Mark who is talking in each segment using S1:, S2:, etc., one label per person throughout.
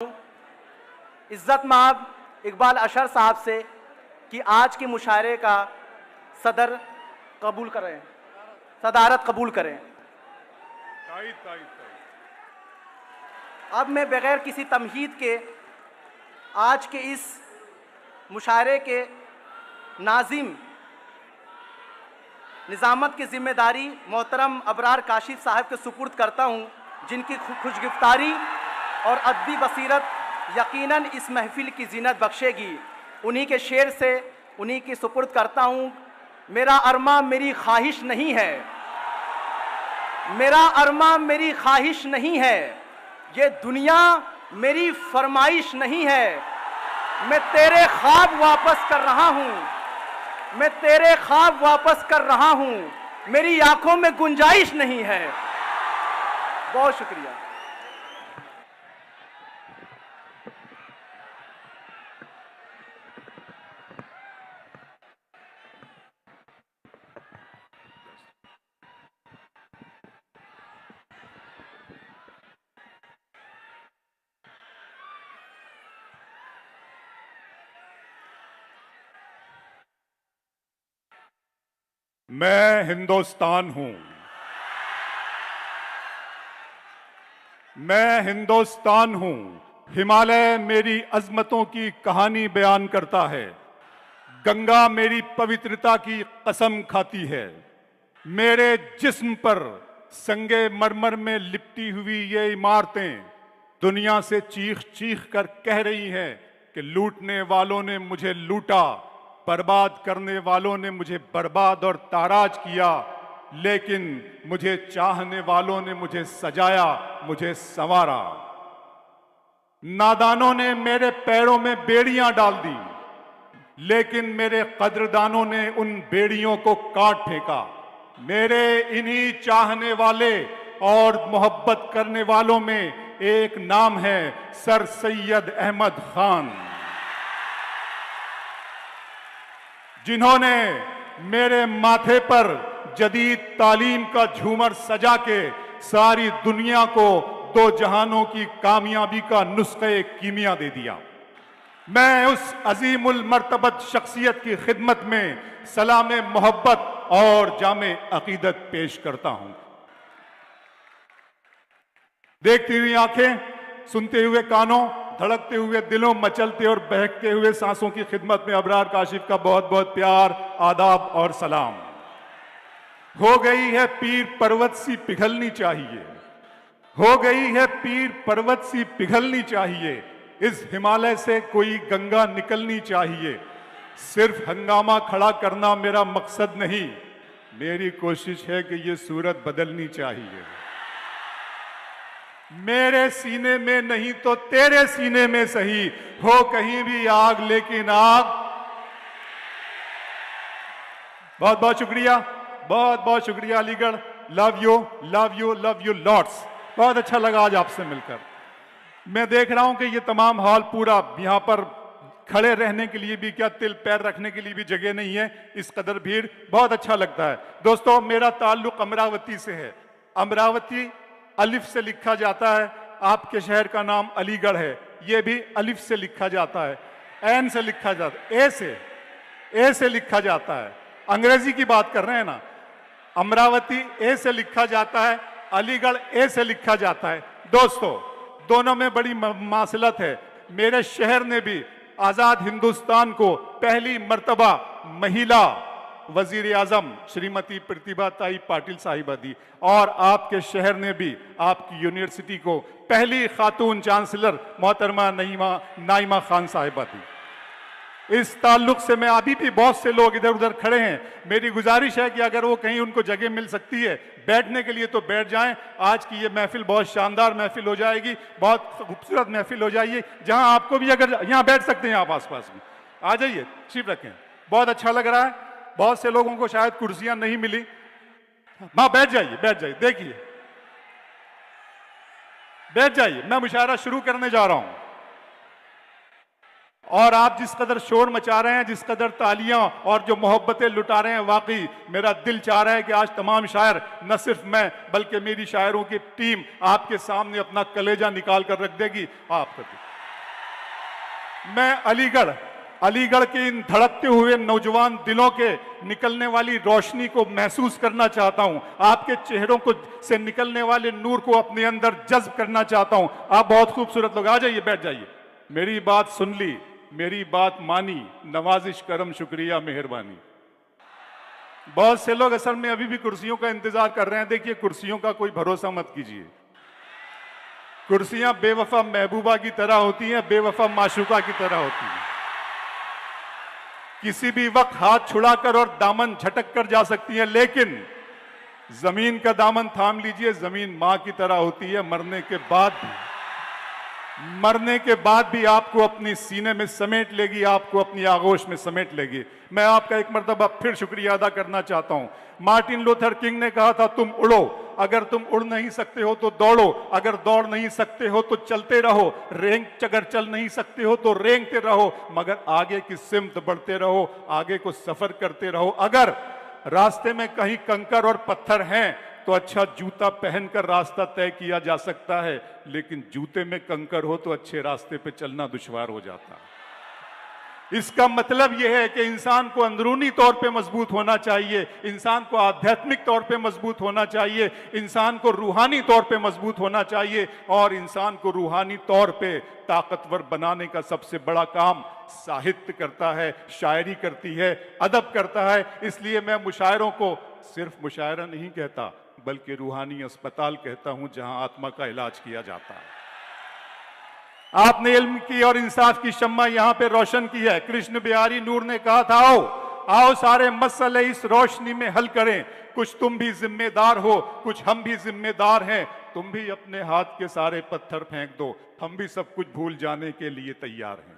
S1: इज्जत माब इकबाल अशर साहब से कि आज के मुशायरे का सदारत कबूल करें। अब मैं बगैर किसी तमहीद के आज के इस मुशायरे के नाज़िम निज़ामत की ज़िम्मेदारी मोहतरम अबरार काशिफ साहब के सुपुर्द करता हूँ, जिनकी खुशगिफ्तारी और अदबी बसीरत यकीनन इस महफिल की जीनत बख्शेगी। उन्हीं के शेर से उन्हीं की सुपुर्द करता हूँ। मेरा अरमा मेरी ख्वाहिश नहीं है, मेरा अरमा मेरी ख्वाहिश नहीं है, ये दुनिया मेरी फरमाइश नहीं है। मैं तेरे ख्वाब वापस कर रहा हूँ, मैं तेरे ख्वाब वापस कर रहा हूँ, मेरी आंखों में गुंजाइश नहीं है। बहुत शुक्रिया।
S2: मैं हिंदुस्तान हूं, मैं हिंदुस्तान हूं। हिमालय मेरी अजमतों की कहानी बयान करता है, गंगा मेरी पवित्रता की कसम खाती है। मेरे जिस्म पर संगे मरमर में लिपटी हुई ये इमारतें दुनिया से चीख चीख कर कह रही हैं कि लूटने वालों ने मुझे लूटा, बर्बाद करने वालों ने मुझे बर्बाद और ताराज किया, लेकिन मुझे चाहने वालों ने मुझे सजाया, मुझे संवारा। नादानों ने मेरे पैरों में बेड़ियां डाल दी, लेकिन मेरे कद्रदानों ने उन बेड़ियों को काट फेंका। मेरे इन्हीं चाहने वाले और मोहब्बत करने वालों में एक नाम है, सर सैयद अहमद खान, जिन्होंने मेरे माथे पर जदीद तालीम का झूमर सजा के सारी दुनिया को दो जहानों की कामयाबी का नुस्खे कीमिया दे दिया। मैं उस अजीमुल मर्तबत शख्सियत की खिदमत में सलाम मोहब्बत और जामे अकीदत पेश करता हूं। देखती हुई आंखें, सुनते हुए कानों, धड़कते हुए दिलों, मचलते और बहकते हुए सांसों की खिदमत में अबरार काशिफ का बहुत बहुत प्यार, आदाब और सलाम। हो गई है पीर पर्वत सी पिघलनी चाहिए, हो गई है पीर पर्वत सी पिघलनी चाहिए। इस हिमालय से कोई गंगा निकलनी चाहिए। सिर्फ हंगामा खड़ा करना मेरा मकसद नहीं, मेरी कोशिश है कि ये सूरत बदलनी चाहिए। मेरे सीने में नहीं तो तेरे सीने में सही, हो कहीं भी आग लेकिन आग। बहुत बहुत शुक्रिया, बहुत बहुत शुक्रिया Aligarh. Love you love you love you lots. बहुत अच्छा लगा आज आपसे मिलकर। मैं देख रहा हूं कि ये तमाम हॉल पूरा, यहां पर खड़े रहने के लिए भी क्या, तिल पैर रखने के लिए भी जगह नहीं है, इस कदर भीड़। बहुत अच्छा लगता है। दोस्तों, मेरा ताल्लुक अमरावती से है। अमरावती अलिफ से लिखा जाता है, आपके शहर का नाम अलीगढ़ है, ये भी अलिफ से लिखा जाता है, एन से लिखा जाता है, ए से लिखा जाता है। अंग्रेजी की बात कर रहे हैं ना। अमरावती ए से लिखा जाता है, अलीगढ़ ए से लिखा जाता है। दोस्तों, दोनों में बड़ी मासलत है। मेरे शहर ने भी आजाद हिंदुस्तान को पहली मर्तबा महिला वजीर आजम श्रीमती प्रतिभा ताई पाटिल साहिबा दी, और आपके शहर ने भी आपकी यूनिवर्सिटी को पहली खातून चांसलर मोहतरमा नाइमा खान साहिबा दी। इस ताल्लुक से मैं अभी भी, बहुत से लोग इधर उधर खड़े हैं, मेरी गुजारिश है कि अगर वो कहीं उनको जगह मिल सकती है बैठने के लिए तो बैठ जाएं। आज की ये महफिल बहुत शानदार महफिल हो जाएगी, बहुत खूबसूरत महफिल हो जाएगी, जहां आपको भी अगर यहाँ बैठ सकते हैं, आप आसपास में आ जाइए, तशरीफ रखें। बहुत अच्छा लग रहा है। बहुत से लोगों को शायद कुर्सियां नहीं मिली, वहां बैठ जाइए, बैठ जाइए, देखिए, बैठ जाइए। मैं मुशायरा शुरू करने जा रहा हूं, और आप जिस कदर शोर मचा रहे हैं, जिस कदर तालियां और जो मोहब्बतें लुटा रहे हैं, वाकई मेरा दिल चाह रहा है कि आज तमाम शायर, न सिर्फ मैं बल्कि मेरी शायरों की टीम आपके सामने अपना कलेजा निकाल कर रख देगी। आप मैं अलीगढ़ के इन धड़कते हुए नौजवान दिलों के निकलने वाली रोशनी को महसूस करना चाहता हूं। आपके चेहरों को से निकलने वाले नूर को अपने अंदर जज्ब करना चाहता हूं। आप बहुत खूबसूरत लोग, आ जाइए, बैठ जाइए। मेरी बात सुन ली, मेरी बात मानी, नवाजिश करम शुक्रिया मेहरबानी। बहुत से लोग असल में अभी भी कुर्सियों का इंतजार कर रहे हैं। देखिए, कुर्सियों का कोई भरोसा मत कीजिए। कुर्सियां बेवफा महबूबा की तरह होती हैं, बेवफा माशूका की तरह होती हैं। किसी भी वक्त हाथ छुड़ाकर और दामन झटक कर जा सकती हैं, लेकिन जमीन का दामन थाम लीजिए, जमीन मां की तरह होती है। मरने के बाद भी आपको अपनी सीने में समेट लेगी, आपको अपनी आगोश में समेट लेगी। मैं आपका एक मर्तबा फिर शुक्रिया अदा करना चाहता हूं। मार्टिन लूथर किंग ने कहा था, तुम उड़ो, अगर तुम उड़ नहीं सकते हो तो दौड़ो, अगर दौड़ नहीं सकते हो तो चलते रहो, अगर चल नहीं सकते हो तो रेंगते रहो, मगर आगे की सिमत बढ़ते रहो, आगे को सफर करते रहो। अगर रास्ते में कहीं कंकर और पत्थर हैं तो अच्छा जूता पहनकर रास्ता तय किया जा सकता है, लेकिन जूते में कंकर हो तो अच्छे रास्ते पे चलना दुश्वार हो जाता है। इसका मतलब यह है कि इंसान को अंदरूनी तौर पे मजबूत होना चाहिए, इंसान को आध्यात्मिक तौर पे मजबूत होना चाहिए, इंसान को रूहानी तौर पे मजबूत होना चाहिए। और इंसान को रूहानी तौर पे ताकतवर बनाने का सबसे बड़ा काम साहित्य करता है, शायरी करती है, अदब करता है। इसलिए मैं मुशायरों को सिर्फ मुशायरा नहीं कहता, बल्कि रूहानी अस्पताल कहता हूं, जहां आत्मा का इलाज किया जाता है। आपने इल्म की और इंसाफ की शम्मा यहां पे रोशन की है। कृष्ण बिहारी नूर ने कहा था, आओ सारे मसले इस रोशनी में हल करें। कुछ तुम भी जिम्मेदार हो, कुछ हम भी जिम्मेदार हैं। तुम भी अपने हाथ के सारे पत्थर फेंक दो, हम भी सब कुछ भूल जाने के लिए तैयार हैं।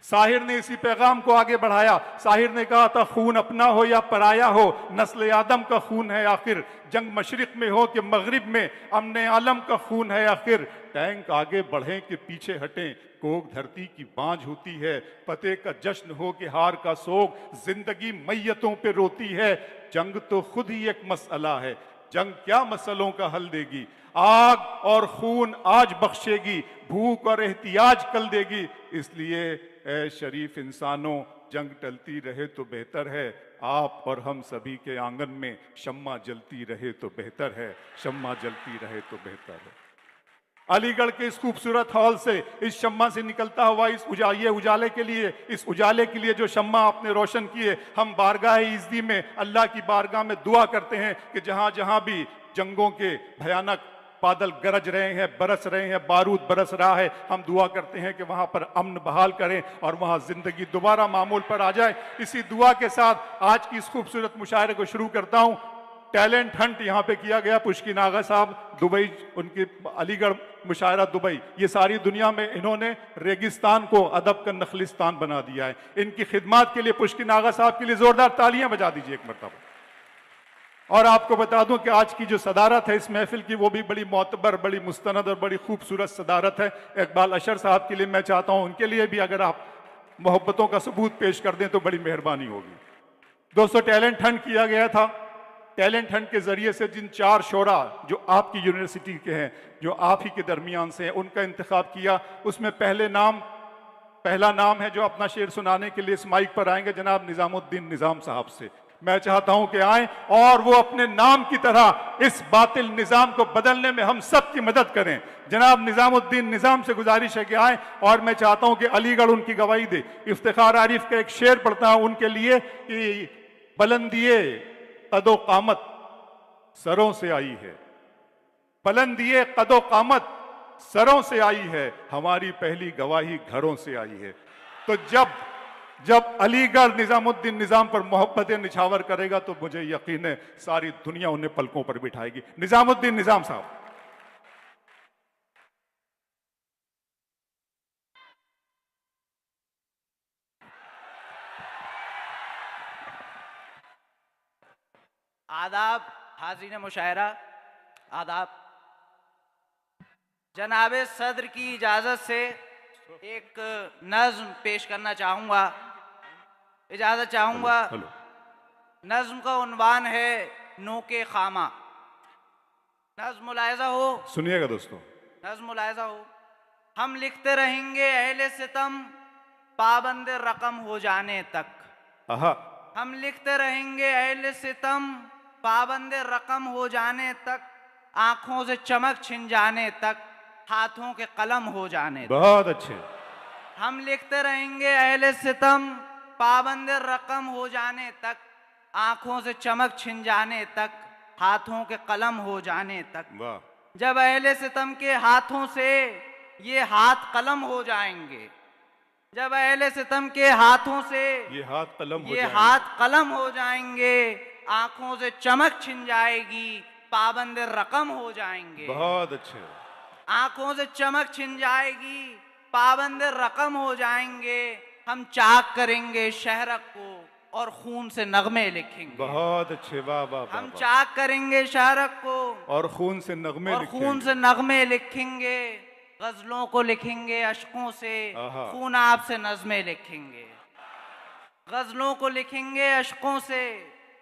S2: साहिर ने इसी पैगाम को आगे बढ़ाया। साहिर ने कहा था, खून अपना हो या पराया हो, नस्ल आदम का खून है आखिर। जंग मशरिक में हो कि मगरिब में, अमने आलम का खून है आखिर। टैंक आगे बढ़े कि पीछे हटें, कोक धरती की बांझ होती है। पते का जश्न हो कि हार का सोग, जिंदगी मैयतों पे रोती है। जंग तो खुद ही एक मसला है, जंग क्या मसलों का हल देगी। आग और खून आज बख्शेगी, भूख और एहतियाज कल देगी। इसलिए ऐ शरीफ इंसानों, जंग टलती रहे तो बेहतर है। आप और हम सभी के आंगन में शम्मा जलती रहे तो बेहतर है, शम्मा जलती रहे तो बेहतर है। अलीगढ़ के इस खूबसूरत हॉल से, इस शम्मा से निकलता हुआ इस उजाले के लिए जो शम्मा आपने रोशन किए, हम बारगाह इज़्ज़ी में, अल्लाह की बारगाह में दुआ करते हैं कि जहां जहां भी जंगों के भयानक बादल गरज रहे हैं, बरस रहे हैं, बारूद बरस रहा है, हम दुआ करते हैं कि वहां पर अमन बहाल करें और वहां जिंदगी दोबारा मामूल पर आ जाए। इसी दुआ के साथ आज की इस खूबसूरत मुशायरे को शुरू करता हूं। टैलेंट हंट यहाँ पे किया गया, पुष्किन आगा साहब दुबई, उनकी अलीगढ़ मुशायरा दुबई, ये सारी दुनिया में इन्होंने रेगिस्तान को अदब का नखलिस्तान बना दिया है। इनकी खिदमत के लिए पुष्किन आगा साहब के लिए जोरदार तालियां बजा दीजिए एक मरतबा। और आपको बता दूं कि आज की जो सदारत है इस महफिल की, वो भी बड़ी मोतबर, बड़ी मुस्तनद और बड़ी खूबसूरत सदारत है। इकबाल अशर साहब के लिए मैं चाहता हूं, उनके लिए भी अगर आप मोहब्बतों का सबूत पेश कर दें तो बड़ी मेहरबानी होगी। दोस्तों, टैलेंट हंट किया गया था। टैलेंट हंट के जरिए से जिन 4 शोरा जो आपकी यूनिवर्सिटी के हैं, जो आप ही के दरमियान से हैं, उनका इंतखाब किया। उसमें पहला नाम है जो अपना शेर सुनाने के लिए इस माइक पर आएंगे, जनाब निजामुद्दीन निजाम साहब से। मैं चाहता हूं कि आए और वो अपने नाम की तरह इस बातिल निजाम को बदलने में हम सब की मदद करें। जनाब निजामुद्दीन निजाम से गुजारिश है कि आए, और मैं चाहता हूं कि अलीगढ़ उनकी गवाही दे। इफ्तिखार आरिफ का एक शेर पढ़ता हूं उनके लिए कि बुलंदिए कदो कामत सरों से आई है, बुलंदिए कदो कामत सरों से आई है, हमारी पहली गवाही घरों से आई है। तो जब अलीगढ़ निजामुद्दीन निजाम पर मोहब्बतें निछावर करेगा तो मुझे यकीन है सारी दुनिया उन्हें पलकों पर बिठाएगी। निजामुद्दीन निजाम साहब।
S3: आदाब हाज़रीन मुशायरा, आदाब। जनाबे सदर की इजाज़त से एक नज़्म पेश करना चाहूँगा, इजाज़त चाहूँगा। नज़्म का उन्वान है नो के खामा। नज़्म मुलायज़ा हो,
S2: सुनिएगा दोस्तों,
S3: नज़्म मुलायज़ा हो। हम लिखते रहेंगे अहले सितम पाबंद रकम हो जाने तक।
S2: आहा,
S3: हम लिखते रहेंगे अहले सितम पाबंद रकम हो जाने तक, आंखों से चमक छिन जाने तक, हाथों के कलम हो जाने तक।
S2: बहुत अच्छे।
S3: हम लिखते रहेंगे अहले सितम पाबंद रकम हो जाने तक, आंखों से चमक छिन जाने तक, हाथों के कलम हो जाने तक।
S2: वाह,
S3: जब अहले सितम के हाथों से ये हाथ कलम हो जाएंगे, जब अहले सितम के हाथों से
S2: ये हाथ कलम हो
S3: ये
S2: जाएंगे।
S3: हाथ कलम हो जाएंगे, आंखों से चमक छिन जाएगी, पाबंद रकम हो जाएंगे।
S2: बहुत अच्छे।
S3: आंखों से चमक छिन जाएगी, पाबंद रकम हो जाएंगे। हम चाक करेंगे शहरक को और खून से नगमे लिखेंगे।
S2: बहुत अच्छे, वाह वाह वाह
S3: हम
S2: वाह।
S3: चाक करेंगे शहरक को
S2: और खून से नगमे
S3: और
S2: लिखेंगे।
S3: खून से नगमे लिखेंगे। गजलों को लिखेंगे अशकों से,
S2: आहा।
S3: खून आप से नज़में लिखेंगे। गजलों को लिखेंगे अशकों से,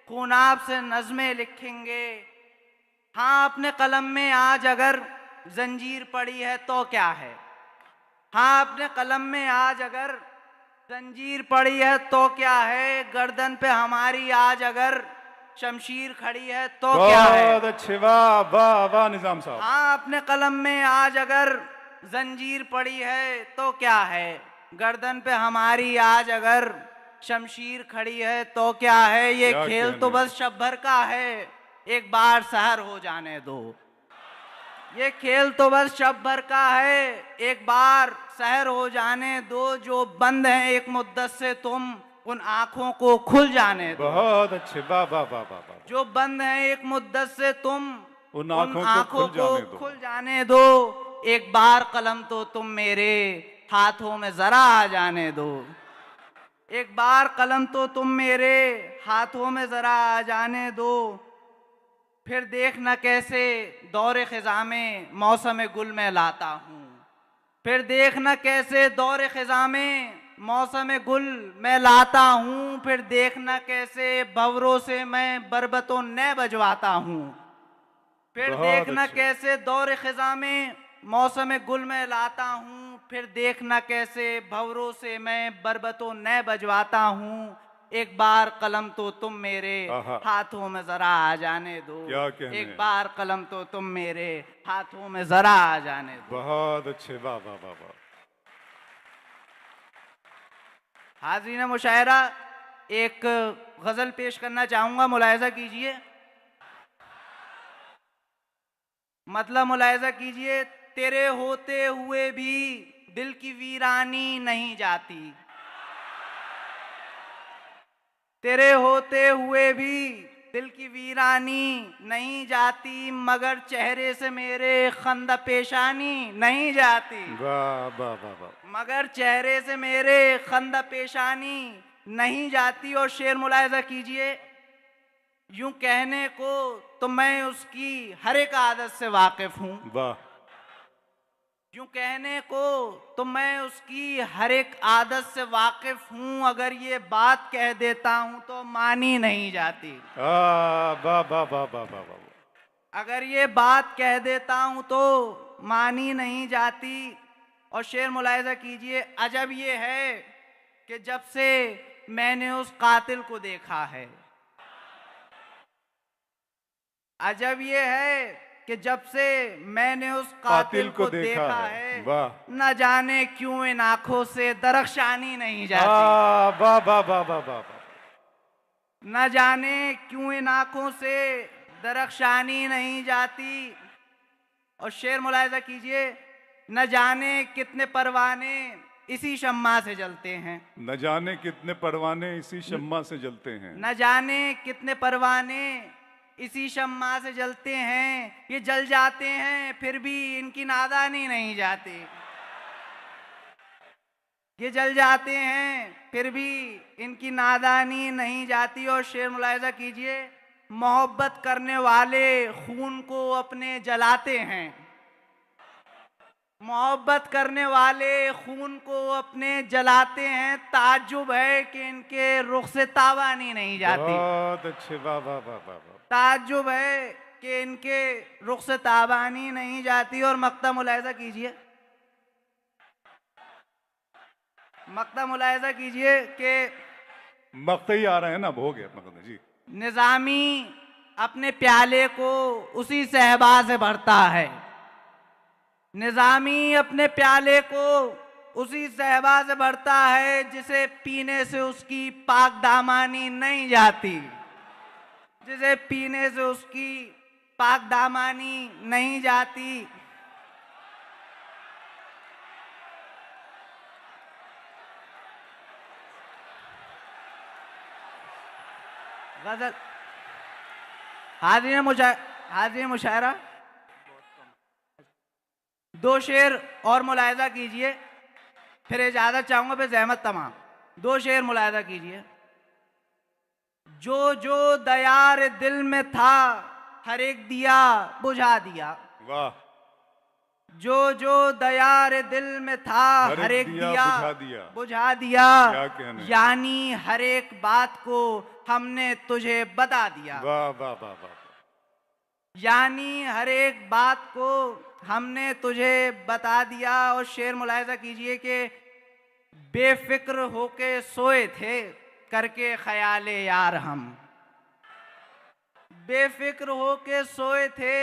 S3: खून आप से नज़में लिखेंगे। हाँ, अपने कलम में आज अगर जंजीर पड़ी है तो क्या है। हाँ, अपने कलम में आज अगर जंजीर पड़ी है तो क्या है, गर्दन पे हमारी आज अगर शमशीर खड़ी है तो क्या है।
S2: बहुत अच्छे, वाह वाह वाह निजाम साहब।
S3: हाँ, अपने कलम में आज अगर जंजीर पड़ी है तो क्या है, गर्दन पे हमारी आज अगर शमशीर खड़ी है तो क्या है। ये
S2: क्या
S3: खेल तो
S2: कहने।
S3: बस शब भर का है, एक बार सहर हो जाने दो। ये खेल तो बस शब भर का है, एक बार सहर हो जाने दो। जो बंद है एक मुद्दत से तुम उन आंखों को खुल जाने दो।
S2: बहुत अच्छे, वाह वाह वाह वाह वाह।
S3: जो बंद है एक मुद्दत से तुम
S2: उन
S3: उन
S2: आंखों को
S3: आंखों
S2: खुल जाने
S3: को
S2: दो।
S3: खुल जाने दो। एक बार कलम तो तुम मेरे हाथों में जरा आ जाने दो। एक बार कलम तो तुम मेरे हाथों में जरा आ जाने दो। फिर देखना कैसे दौरे खिज़ा में मौसम गुल में लाता हूँ। फिर देखना कैसे दौरे खिज़ा में मौसम गुल में लाता हूँ। फिर देखना कैसे भंवरों से मैं बरबतों नए बजवाता हूँ। फिर
S2: बहुत
S3: देखना
S2: अच्छे।
S3: कैसे दौरे खिज़ा में मौसम गुल में लाता हूँ। फिर देखना कैसे भंवरों से मैं बरबतों नए बजवाता हूँ। एक बार कलम तो तुम मेरे
S2: आहा।
S3: हाथों में जरा आ जाने दो।
S2: क्या कहने।
S3: एक बार कलम तो तुम मेरे हाथों में जरा आ जाने दो।
S2: बहुत अच्छे, वाह वाह वाह वाह।
S3: हाज़रीन मुशायरा, एक गजल पेश करना चाहूंगा, मुलाहिजा कीजिए। मतलब मुलाहिजा कीजिए। तेरे होते हुए भी दिल की वीरानी नहीं जाती। तेरे होते हुए भी दिल की वीरानी नहीं जाती, मगर चेहरे से मेरे खंदा पेशानी नहीं जाती।
S2: वाह वाह वाह वाह।
S3: मगर चेहरे से मेरे खंदा पेशानी नहीं जाती। और शेर मुलाहिजा कीजिए। यूं कहने को तो मैं उसकी हर एक आदत से वाकिफ हूँ।
S2: वाह।
S3: यूं कहने को तो मैं उसकी हर एक आदत से वाकिफ हूँ। अगर ये बात कह देता हूँ तो मानी नहीं जाती।
S2: वाह वाह वाह वाह वाह वाह।
S3: अगर ये बात कह देता हूँ तो मानी नहीं जाती। और शेर मुलाहिजा कीजिए। अजब ये है कि जब से मैंने उस कातिल को देखा है, अजब ये है कि जब से मैंने उस कातिल को देखा है,
S2: वाह।
S3: न जाने क्यों इन आंखों से दरख्शानी नहीं जाती।
S2: वाह वाह वाह वाह वाह वाह।
S3: न जाने क्यों इन आंखों से दरख्शानी नहीं जाती। और शेर मुलाहिजा कीजिए। न जाने कितने परवाने इसी शम्मा से जलते हैं।
S2: न जाने कितने परवाने इसी शम्मा से जलते हैं।
S3: न जाने कितने परवाने इसी शम्मा से जलते हैं। ये जल जाते हैं फिर भी इनकी नादानी नहीं जाती। ये जल जाते हैं फिर भी इनकी नादानी नहीं जाती। और शेर मुलाहिजा कीजिए। मोहब्बत करने वाले खून को अपने जलाते हैं। मोहब्बत करने वाले खून को अपने जलाते हैं। ताज्जुब है कि इनके रुख से तावानी नहीं जाती।
S2: बहुत अच्छे, वाह वाह वाह वाह वाह।
S3: ताज्जुब है कि इनके रुख से ताबानी नहीं जाती। और मक्ता मुलाहिजा कीजिए। मक्ता मुलाहिजा कीजिए कि
S2: मक्ते ही आ रहे हैं ना, हो गया मक्ता जी।
S3: निजामी अपने प्याले को उसी सहबा से भरता है, निजामी अपने प्याले को उसी सहबा से भरता है जिसे पीने से उसकी पाक दामानी नहीं जाती, जिसे पीने से उसकी पाक दामानी नहीं जाती। गजल हाज़िर मुशायरा, दो शेर और मुलाहिजा कीजिए, फिर इजाजत चाहूंगा, फिर जहमत तमाम। दो शेर मुलाहिजा कीजिए। जो जो दयार दिल में था हर एक दिया बुझा दिया,
S2: वाह।
S3: जो जो दयार दिल में था हर एक दिया बुझा दिया, यानी हर एक बात को हमने तुझे बता दिया।
S2: वाह वाह वाह वाह।
S3: यानी हर एक बात को हमने तुझे बता दिया। और शेर मुलाहिजा कीजिए कि बेफिक्र होके सोए थे करके ख्याले यार हम, बेफिक्र होके सोए थे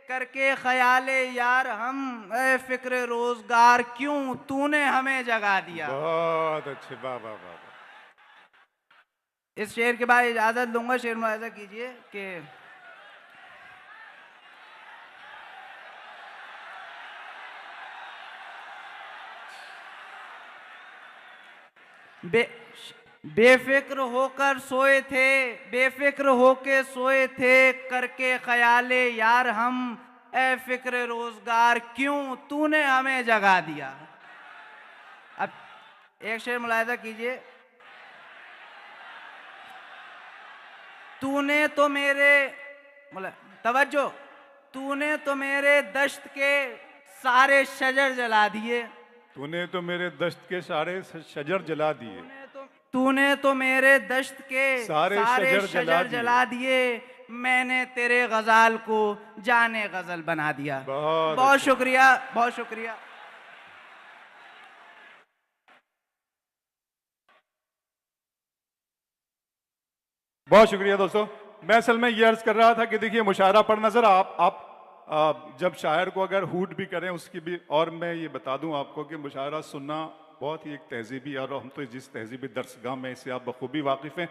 S3: करके ख्याले यार हम, ए फिक्र रोजगार क्यों तूने हमें जगा दिया।
S2: बहुत अच्छे, वाह वाह वाह।
S3: इस शेर के बाद इजाजत लूंगा, शेर मुलाहिजा कीजिए कि बेफिक्र होकर सोए थे, बेफिक्र होके सोए थे करके ख्याले यार हम, ए फिक्र रोजगार क्यों तूने हमें जगा दिया। अब एक शेर मुलाहिजा कीजिए। तूने तो मेरे तवज्जो, तूने तो मेरे दश्त के सारे शजर जला दिए,
S2: तूने तो मेरे दश्त के सारे शजर जला दिए,
S3: तूने तो मेरे दश्त के सारे शजर जला दिए, मैंने तेरे गजाल को जाने गजल बना दिया। बहुत शुक्रिया, बहुत शुक्रिया।
S2: बहुत शुक्रिया दोस्तों। मैं असल में ये अर्ज कर रहा था कि देखिए मुशायरा पढ़ना जरा आप जब शायर को अगर हूट भी करें उसकी भी, और मैं ये बता दूं आपको कि मुशायरा सुनना बहुत ही एक तहजीबी, और हम तो जिस तहजीबी दर्सगाह में इससे आप बखूबी वाकिफ़ हैं,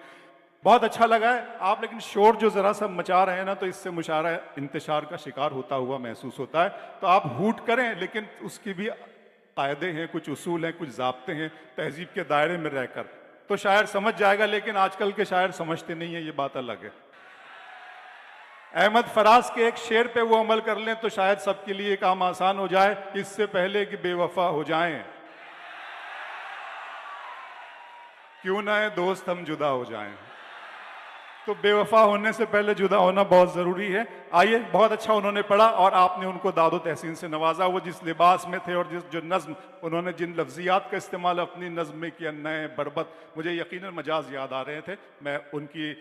S2: बहुत अच्छा लगा है आप। लेकिन शोर जो ज़रा सा मचा रहे हैं ना, तो इससे मुशायरा इंतशार का शिकार होता हुआ महसूस होता है। तो आप हूट करें लेकिन उसकी भी कायदे हैं, कुछ उसूल हैं, कुछ ज़ाब्ते हैं, तहजीब के दायरे में रहकर, तो शायर समझ जाएगा। लेकिन आजकल के शायर समझते नहीं है, ये बात अलग है। अहमद फराज के एक शेर पे वो अमल कर लें तो शायद सबके लिए काम आसान हो जाए, इससे पहले कि बेवफा हो जाएं, क्यों ना है दोस्त हम जुदा हो जाएं। तो बेवफा होने से पहले जुदा होना बहुत ज़रूरी है। आइए, बहुत अच्छा उन्होंने पढ़ा और आपने उनको दादो तहसीन से नवाजा। वो जिस लिबास में थे और जो नज़्म उन्होंने, जिन लफ्ज़ियात का इस्तेमाल अपनी नज़्म में किया, नए बरबत, मुझे यकीनन मजाज याद आ रहे थे। मैं उनकी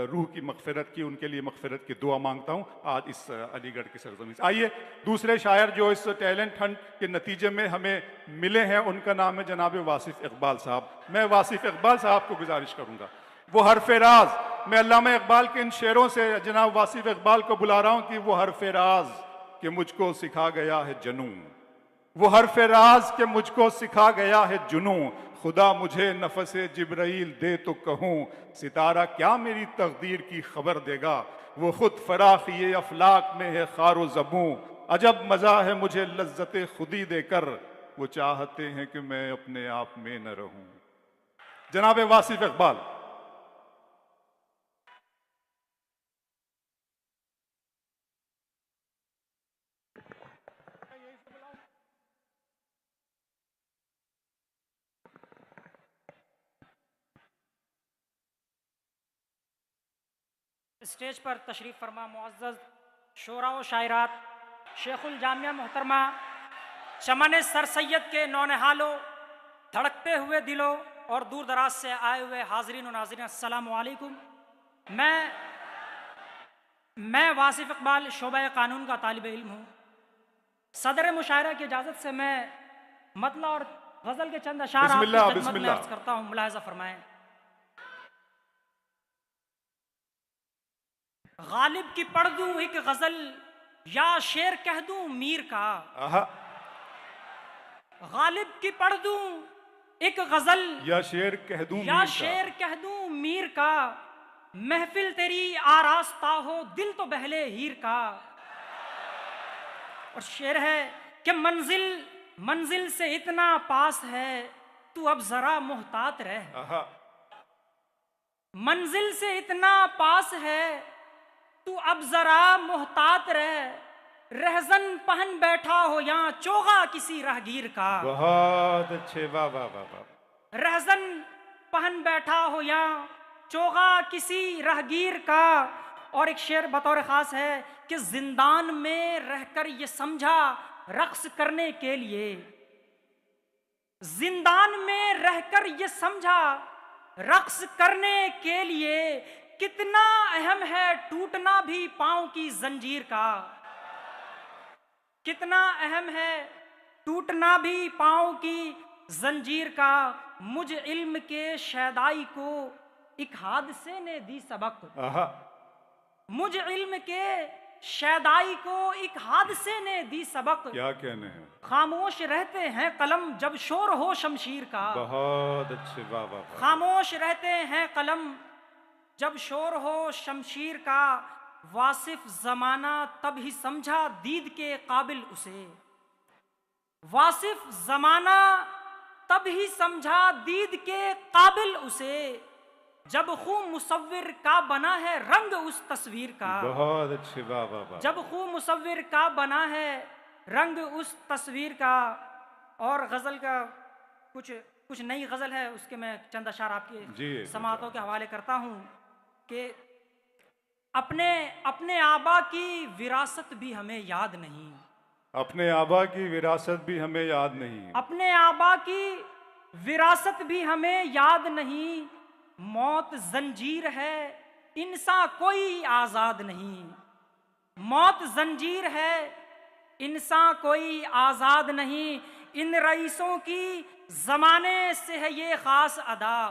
S2: रूह की मग़फ़िरत की, उनके लिए मग़फ़िरत की दुआ मांगता हूँ आज इस अलीगढ़ की सरज़मीन से। आइए, दूसरे शायर जो इस टैलेंट हंट के नतीजे में हमें मिले हैं, उनका नाम है जनाब वासिफ़ इक़बाल साहब। मैं वासिफ़ इक़बाल साहब को गुजारिश करूँगा, वो हरफ़ राज, मैं अल्लामा इक़बाल के इन शेरों से जनाब वासिफ़ इक़बाल को बुला रहा हूँ कि वो हरफ़ राज कि मुझको सिखा गया है जुनूं, वो हरफ़ राज के मुझको सिखा गया है जुनूं, खुदा मुझे नफ़से जिब्राइल दे तो कहूँ, सितारा क्या मेरी तकदीर की खबर देगा, वो खुद फराखी अफलाक में है खारो ज़बूं, अजब मज़ा है मुझे लज्जत खुदी देकर, वो चाहते हैं कि मैं अपने आप में न रहूं। जनाब वासिफ़ इक़बाल।
S4: स्टेज पर तशरीफ़ फरमा मुअज़्ज़ज़ शोरा व शायरात, शेखुल जामिया मोहतरमा, चमन सर सैयद के नौनिहालों, धड़कते हुए दिलों और दूर दराज से आए हुए हाज़रीन व नाज़रीन, अस्सलामु अलैकुम। मैं वासिफ़ इक़बाल शोबा कानून का तालिब इल्म हूँ। सदर मुशायरा की इजाज़त से मैं मतला और गजल के चंद अशार
S2: बिस्मिल्लाह,
S4: आपकी खिदमत में
S2: बिस्मिल्लाह।
S4: अर्ज करता हूं, मुलाहिजा फरमाएं। गालिब की पढ़ दूं एक गजल या शेर कह दूं मीर का।
S2: आहा,
S4: गालिब की पढ़ दूं एक गजल
S2: या शेर कह दूं
S4: या
S2: मीर का।
S4: शेर कह दूं मीर का। महफिल तेरी आरास्ता हो दिल तो बहले हीर का। और शेर है कि मंजिल मंजिल से इतना पास है तू अब जरा मोहतात रह।
S2: आहा,
S4: मंजिल से इतना पास है तू अब जरा मोहतात रह। रहजन पहन बैठा हो या चोगा किसी राहगीर का।
S2: बहुत अच्छे, वाह वाह वाह वाह।
S4: रहजन पहन बैठा हो या चोगा किसी राहगीर का। और एक शेर बतौर खास है कि जिंदान में रहकर ये समझा रक्स करने के लिए। जिंदान में रहकर ये समझा रक्स करने के लिए। कितना अहम है टूटना भी पांव की जंजीर का। कितना अहम है टूटना भी पांव की जंजीर का। मुझ इल्म के शैदाई को एक हादसे ने दी सबक।
S2: आहा,
S4: मुझ इल्म के शैदाई को एक हादसे ने दी सबक।
S2: क्या कहने हैं।
S4: खामोश रहते हैं कलम जब शोर हो शमशीर का।
S2: बहुत अच्छे, वाह वाह वाह।
S4: खामोश रहते हैं कलम जब शोर हो शमशीर का। वासिफ जमाना तब ही समझा दीद के काबिल उसे। वासिफ जमाना तब ही समझा दीद के काबिल उसे। जब खून मुसव्विर का बना है रंग उस तस्वीर का।
S2: बहुत अच्छे, वाह वाह वाह।
S4: जब खून मुसव्विर का बना है रंग उस तस्वीर का। और गजल का कुछ नई गजल है, उसके मैं चंद अशार
S2: जी,
S4: आपके समातों के हवाले करता हूँ कि अपने आबा की विरासत भी हमें याद नहीं।
S2: अपने आबा की विरासत भी हमें याद नहीं।
S4: अपने आबा की विरासत भी हमें याद नहीं। मौत जंजीर है इंसान कोई आजाद नहीं। मौत जंजीर है इंसान कोई आजाद नहीं। इन रईसों की जमाने से है ये खास अदा।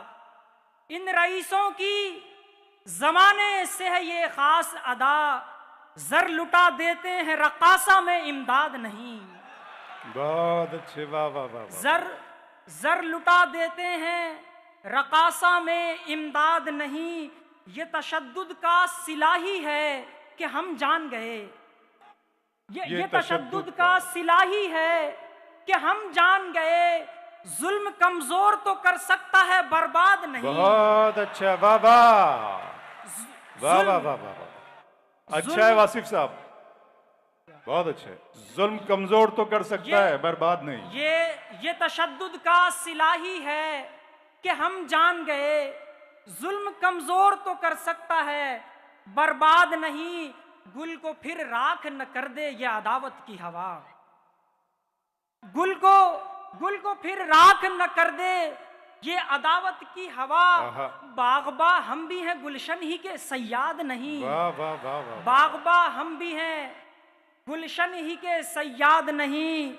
S4: इन रईसों की जमाने से है ये खास अदा। जर लुटा देते हैं रकासा में इमदाद नहीं।
S2: बहुत अच्छे, वाह वाह वाह वाह।
S4: जर लुटा देते हैं रकासा में इमदाद नहीं। ये तशद्दुद का सिला ही है कि हम जान गए। ये तशद्दुद का सिला ही है कि हम जान गए। जुल्म कमजोर तो कर सकता है बर्बाद नहीं।
S2: बहुत अच्छा, वाह वाह वाह वाह वाह वाह। अच्छा है वासिफ साहब, बहुत अच्छा है। जुल्म कमजोर तो कर सकता है बर्बाद नहीं।
S4: ये तशद्दुद का सिला ही है कि हम जान गए। जुल्म कमजोर तो कर सकता है बर्बाद नहीं। गुल को फिर राख न कर दे ये अदावत की हवा। गुल को फिर राख न कर दे ये अदावत की हवा। बागबा हम भी हैं गुलशन ही के सयाद नहीं।
S2: वाह वाह वाह वाह।
S4: बागबा हम भी हैं गुलशन ही के सयाद नहीं।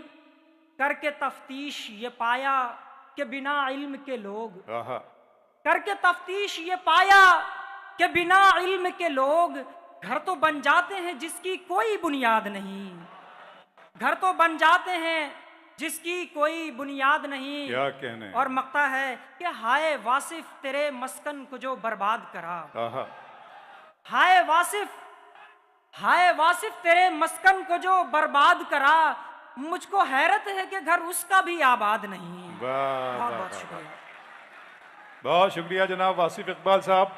S4: करके तफ्तीश ये पाया कि बिना इल्म के लोग। करके तफ्तीश ये पाया कि बिना इल्म के लोग घर तो बन जाते हैं जिसकी कोई बुनियाद नहीं। घर तो बन जाते हैं जिसकी कोई बुनियाद नहीं।
S2: क्या कहने।
S4: और मक्ता है कि हाय वासिफ तेरे मस्कन को जो बर्बाद करा। हाय वासिफ तेरे मस्कन को जो बर्बाद करा। मुझको हैरत है कि घर उसका भी आबाद नहीं। बहुत बहुत शुक्रिया।
S2: बहुत शुक्रिया जनाब वासिफ इकबाल साहब,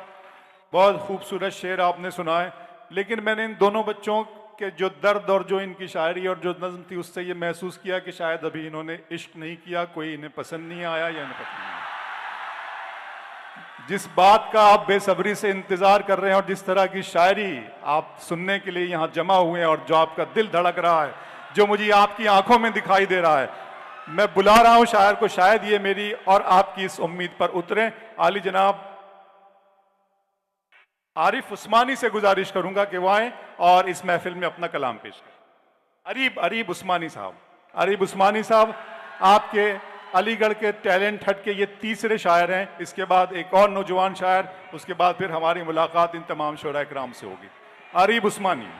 S2: बहुत खूबसूरत शेर आपने सुनाए। लेकिन मैंने इन दोनों बच्चों के जो दर्द और जो इनकी शायरी और जो नज़्म थी उससे ये महसूस किया कि शायद अभी इन्होंने इश्क नहीं किया, कोई इन्हें पसंद नहीं आया या इन्हें पसंद नहीं आया। जिस बात का आप बेसब्री से इंतजार कर रहे हैं और जिस तरह की शायरी आप सुनने के लिए यहाँ जमा हुए हैं और जो आपका दिल धड़क रहा है, जो मुझे आपकी आंखों में दिखाई दे रहा है, मैं बुला रहा हूं शायर को। शायद ये मेरी और आपकी इस उम्मीद पर उतरे। आली जनाब आरिफ उस्मानी से गुजारिश करूंगा कि वो आए और इस महफिल में अपना कलाम पेश करें। अरीब उस्मानी साहब, अरीब उस्मानी साहब आपके अलीगढ़ के टैलेंट हट के ये तीसरे शायर हैं। इसके बाद एक और नौजवान शायर, उसके बाद फिर हमारी मुलाकात इन तमाम शोरा इकराम से होगी। आरिफ उस्मानी।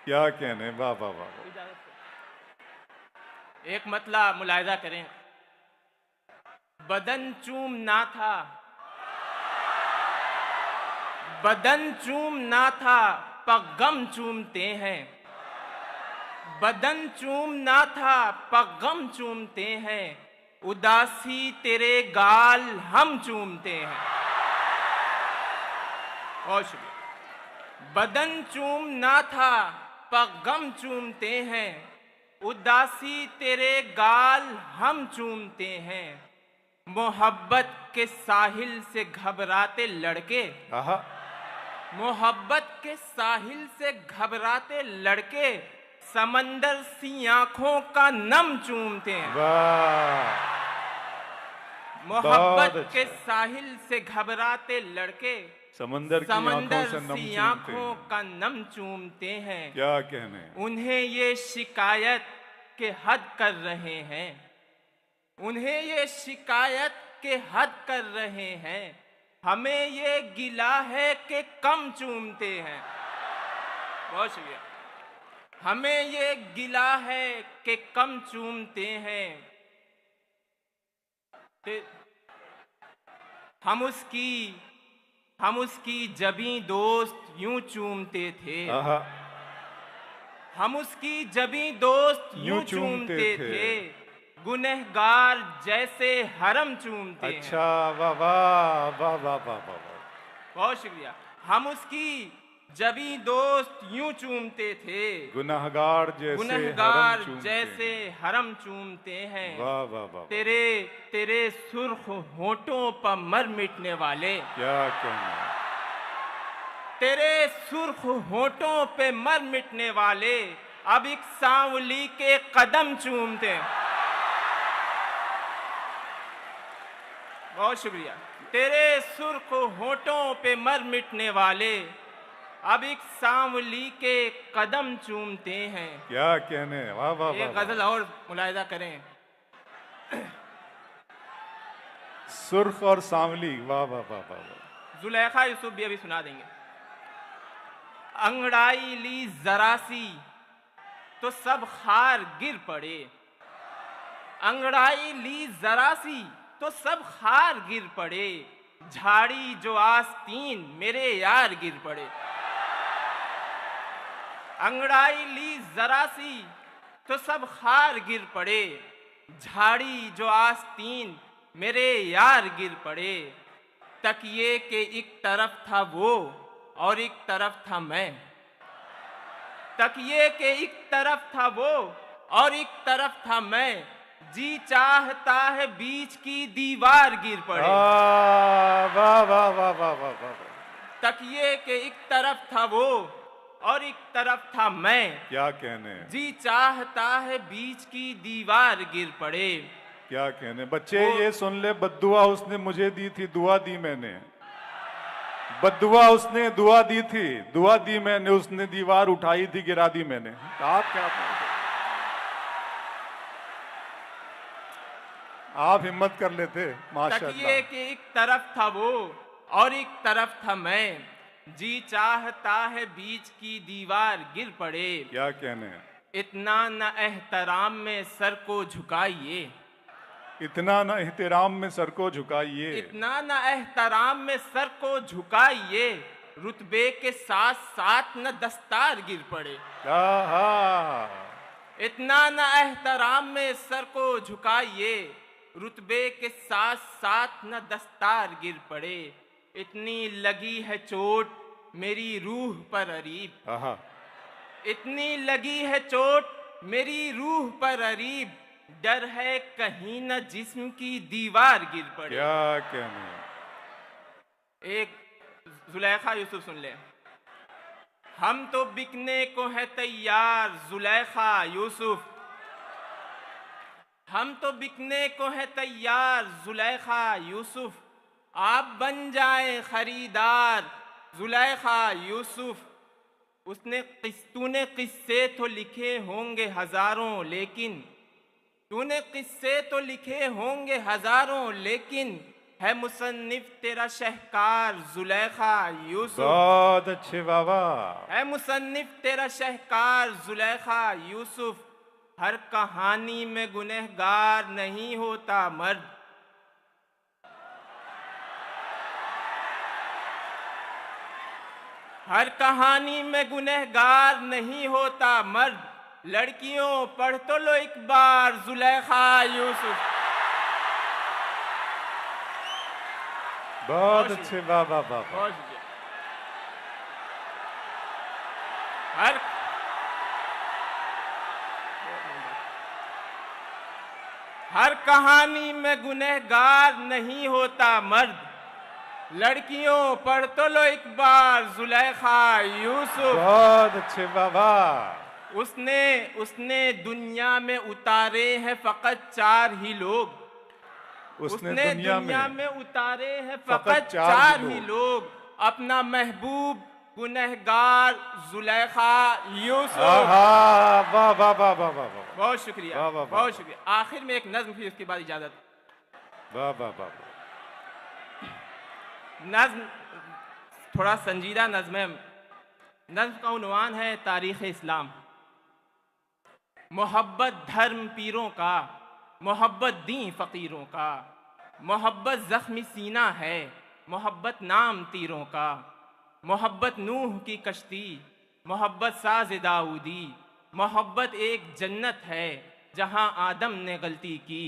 S2: क्या कहने, वाह वाह वाह।
S5: एक मतला मुलाहिजा करें। बदन चूमना था, बदन चूमना था पगम चूमते हैं, बदन चूमना था पगम चूमते हैं, उदासी तेरे गाल हम चूमते हैं। बहुत शुक्रिया। बदन चूमना था पगम चूमते हैं, उदासी तेरे गाल हम चूमते हैं, मोहब्बत के साहिल से घबराते लड़के, मोहब्बत के साहिल से घबराते लड़के, समंदर सी आंखों का नम चूमते हैं। मोहब्बत के साहिल से घबराते लड़के
S2: समंदर
S5: सी आंखों का नम चूमते हैं।
S2: क्या कहने,
S5: उन्हें ये शिकायत के हद कर रहे हैं, उन्हें ये शिकायत के हद कर रहे हैं, हमें ये गिला है कि कम चूमते हैं। बहुत शुक्रिया। हमें ये गिला है कि कम चूमते हैं, हम उसकी जबी दोस्त यूं चूमते थे, हम उसकी जबी दोस्त यूं चूमते थे, गुनहगार जैसे हरम चूमते हैं।
S2: अच्छा, वाह वाह वाह वाह वाह वाह।
S5: बहुत शुक्रिया। हम उसकी जबी दोस्त यूं चूमते थे,
S2: गुनहगार
S5: जैसे हरम चूमते हैं।
S2: वाह वाह वाह।
S5: तेरे सुर्ख होठों पर मर मिटने वाले,
S2: क्या कहना,
S5: तेरे सुर्ख होठों पे मर मिटने वाले, अब एक सांवली के कदम चूमते हैं। बहुत शुक्रिया। तेरे सुर्ख होठों पे मर मिटने वाले, अब एक सांवली के कदम चूमते हैं।
S2: क्या कहने, वाह वाह वाह।
S5: एक गजल और मुलाहिजा करें।
S2: सुर्ख और सांवली, वाह वाह वाह वाह।
S5: जुलेखा यूसुफ भी अभी सुना देंगे। अंगड़ाई ली जरा सी तो सब खार गिर पड़े, अंगड़ाई ली जरा सी तो सब खार गिर पड़े, झाड़ी जो आस्तीन मेरे यार गिर पड़े। अंगड़ाई ली जरा सी तो सब खार गिर पड़े, झाड़ी जो आस्तीन मेरे यार गिर पड़े, तकिए के एक तरफ था वो और एक तरफ था मैं, तकिए के एक तरफ था वो और एक तरफ था मैं, जी चाहता है बीच की दीवार गिर पड़े।
S2: वाह वाह वाह वाह वाह।
S5: तकिए के एक तरफ था वो और एक तरफ था मैं,
S2: क्या कहने,
S5: जी चाहता है बीच की दीवार गिर पड़े।
S2: क्या कहने। बच्चे ये सुन ले, बद्दुआ उसने मुझे दी थी, दुआ दी मैंने। बद्दुआ उसने दुआ दी थी, दुआ दी मैंने, उसने दीवार उठाई थी, गिरा दी मैंने। आप क्या, आप हिम्मत कर लेते माशाअल्लाह।
S5: तकिए के एक तरफ था वो और एक तरफ था मैं, जी चाहता है बीच की दीवार गिर पड़े।
S2: क्या कहने।
S5: इतना न एहतराम में सर को झुकाइए,
S2: इतना न एहतराम में सर को झुकाइए,
S5: इतना न एहतराम में सर को झुकाइए, रुतबे के साथ साथ न दस्तार गिर पड़े। इतना न एहतराम में सर को झुकाइए, रुतबे के साथ साथ न दस्तार गिर पड़े, इतनी लगी है चोट मेरी रूह पर अरीब, इतनी लगी है चोट मेरी रूह पर अरीब, डर है कहीं न जिस्म की दीवार गिर पड़े।
S2: क्या कहने।
S5: एक जुलेखा यूसुफ सुन ले। हम तो बिकने को है तैयार जुलेखा यूसुफ, हम तो बिकने को है तैयार जुलेखा यूसुफ, आप बन जाए खरीदार जुलेखा यूसुफ। तूने किस्से तो लिखे होंगे हजारों लेकिन, तूने किस्से तो लिखे होंगे हजारों लेकिन, है मुसन्निफ तेरा शहकार जुलेखा यूसुफ।
S2: बहुत अच्छे बाबा।
S5: है मुसन्निफ तेरा शहकार जुलेखा यूसुफ। हर कहानी में गुनहगार नहीं होता मर्द, हर कहानी में गुनहगार नहीं होता मर्द। लड़कियों पढ़ तो लो एक बार जुलेखा यूसुफ।
S2: बहुत अच्छे बाबा बाबा।
S5: बहुत शुक्रिया। हर हर कहानी में गुनहगार नहीं होता मर्द। लड़कियों पढ़ तो लो एक बार जुलेखा यूसुफ।
S2: बहुत अच्छे बाबा।
S5: उसने दुनिया में उतारे हैं फकत 4 ही लोग। उसने दुनिया में उतारे हैं फकत 4 ही लोग। अपना महबूब गुनहगार जुलेखा यूसुफ।
S2: वाह वाह वाह वाह वाह वाह।
S5: बहुत शुक्रिया,
S2: वाह, वाह, वाह।
S5: बहुत शुक्रिया। आखिर में एक नज्म, फिर उसके बाद इजाजत।
S2: वाह वाह वाह।
S5: नज्म थोड़ा संजीदा नज्म है। नज्म का उन्वान है तारीख़ इस्लाम। मोहब्बत धर्म पीरों का, मोहब्बत दी फ़कीरों का, मोहब्बत ज़ख्मी सीना है, मोहब्बत नाम तीरों का, मोहब्बत नूह की कश्ती, मोहब्बत साज़ दाऊदी, मोहब्बत एक जन्नत है जहां आदम ने गलती की,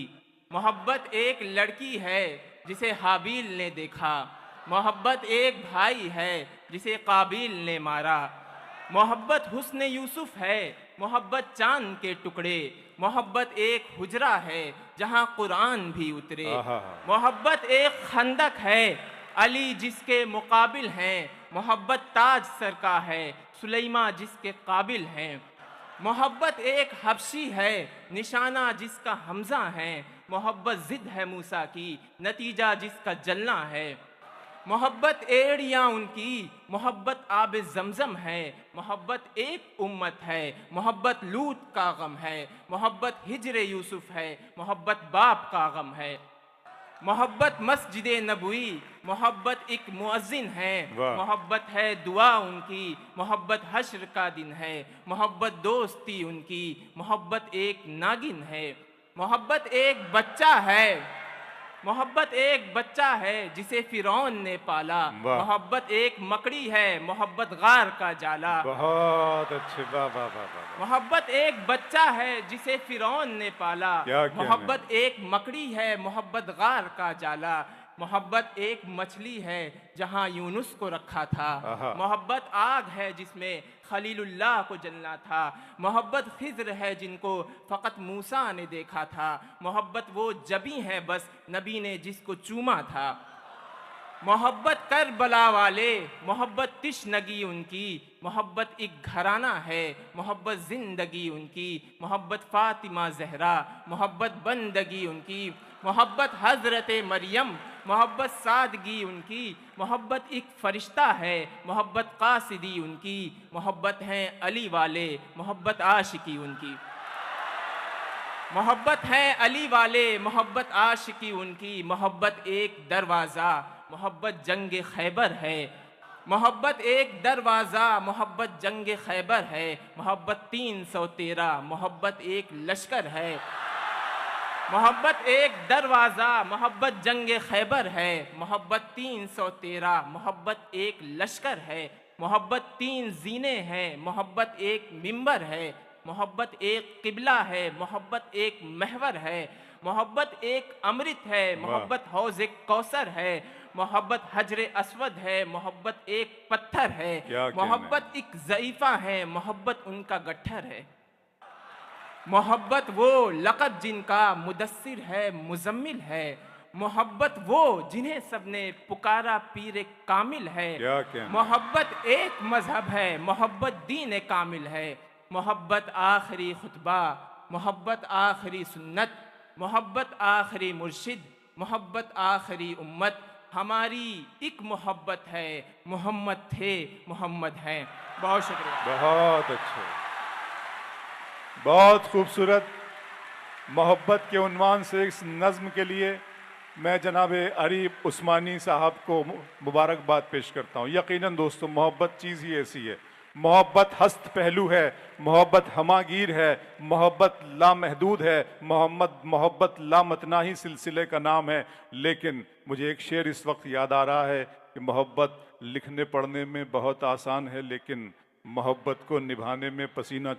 S5: मोहब्बत एक लड़की है जिसे हाबील ने देखा, मोहब्बत एक भाई है जिसे काबिल ने मारा, मोहब्बत हुस्न यूसुफ है, मोहब्बत चांद के टुकड़े, मोहब्बत एक हुजरा है जहां कुरान भी उतरे, मोहब्बत एक खंदक है अली जिसके मुकाबिल हैं, मोहब्बत ताज सर का है सुलेमा जिसके काबिल हैं, मोहब्बत एक हबशी है निशाना जिसका हमजा है, मोहब्बत जिद है मूसा की नतीजा जिसका जलना है, मोहब्बत एड़ियाँ उनकी, मोहब्बत आब जमजम है, मोहब्बत एक उम्मत है, मोहब्बत लूत का गम है, मोहब्बत हिजरे यूसुफ है, मोहब्बत बाप का गम है, मोहब्बत मस्जिद नबवी, मोहब्बत एक मुअज्जिन है, मोहब्बत है दुआ उनकी, मोहब्बत हश्र का दिन है, मोहब्बत दोस्ती उनकी, मोहब्बत एक नागिन है, मोहब्बत एक बच्चा है, मोहब्बत एक बच्चा है जिसे फिरौन ने पाला, मोहब्बत एक मकड़ी है, मोहब्बत गार का जाला,
S2: बहुत अच्छे बाबा।
S5: मोहब्बत एक बच्चा है जिसे फिरौन ने पाला, मोहब्बत एक मकड़ी है, मोहब्बत गार का जाला, मोहब्बत एक मछली है जहां यूनुस को रखा था, मोहब्बत आग है जिसमें खलीलुल्लाह को जलना था, मोहब्बत खिज़्र है जिनको फ़कत मूसा ने देखा था, मोहब्बत वो जबी है बस नबी ने जिसको चूमा था, मोहब्बत करबला वाले, मोहब्बत तिश्नगी उनकी, मोहब्बत एक घराना है, मोहब्बत ज़िंदगी उनकी, मोहब्बत फ़ातिमा ज़हरा, मोहब्बत बंदगी उनकी, मोहब्बत हज़रत मरियम, मोहब्बत सादगी उनकी, मोहब्बत एक फ़रिश्ता है, मोहब्बत कासिदी उनकी, मोहब्बत हैं अली वाले, मोहब्बत आशिकी उनकी, मोहब्बत हैं अली वाले, मोहब्बत आशिकी उनकी, मोहब्बत एक दरवाज़ा, मोहब्बत जंग खैबर है, मोहब्बत एक दरवाज़ा, मोहब्बत जंग खैबर है, मोहब्बत 313, मोहब्बत एक लश्कर है, मोहब्बत एक दरवाज़ा, मोहब्बत जंग खैबर है, मोहब्बत 313, मोहब्बत एक लश्कर है, मोहब्बत 3 जीने हैं, मोहब्बत एक मिंबर है, मोहब्बत एक किबला है, मोहब्बत एक महवर है, मोहब्बत एक अमृत है, मोहब्बत हौज़ एक कौसर है, मोहब्बत हजर अस्वद है, मोहब्बत एक पत्थर है, मोहब्बत एक ज़ईफ़ा है, मोहब्बत उनका गट्ठर है, मोहब्बत वो लक़ब जिनका मुदस्सिर है मुज़म्मिल है, मोहब्बत वो जिन्हें सबने पुकारा पीर कामिल है, मोहब्बत एक मज़हब है, मोहब्बत दीन कामिल है, मोहब्बत आखिरी खुतबा, मोहब्बत आखिरी सुन्नत, मोहब्बत आखिरी मुर्शिद, मोहब्बत आखिरी उम्मत, हमारी एक मोहब्बत है, मोहम्मद थे मोहम्मद हैं। बहुत शुक्रिया।
S2: बहुत अच्छे, बहुत खूबसूरत। मोहब्बत के उन्वान से इस नज़्म के लिए मैं जनाब अरीब उस्मानी साहब को मुबारकबाद पेश करता हूँ। यकीनन दोस्तों, मोहब्बत चीज़ ही ऐसी है। मोहब्बत हस्त पहलू है, मोहब्बत हमागीर है, मोहब्बत लामहदूद है, मोहब्बत लामतनाही सिलसिले का नाम है। लेकिन मुझे एक शेर इस वक्त याद आ रहा है कि मोहब्बत लिखने पढ़ने में बहुत आसान है, लेकिन मोहब्बत को निभाने में पसीना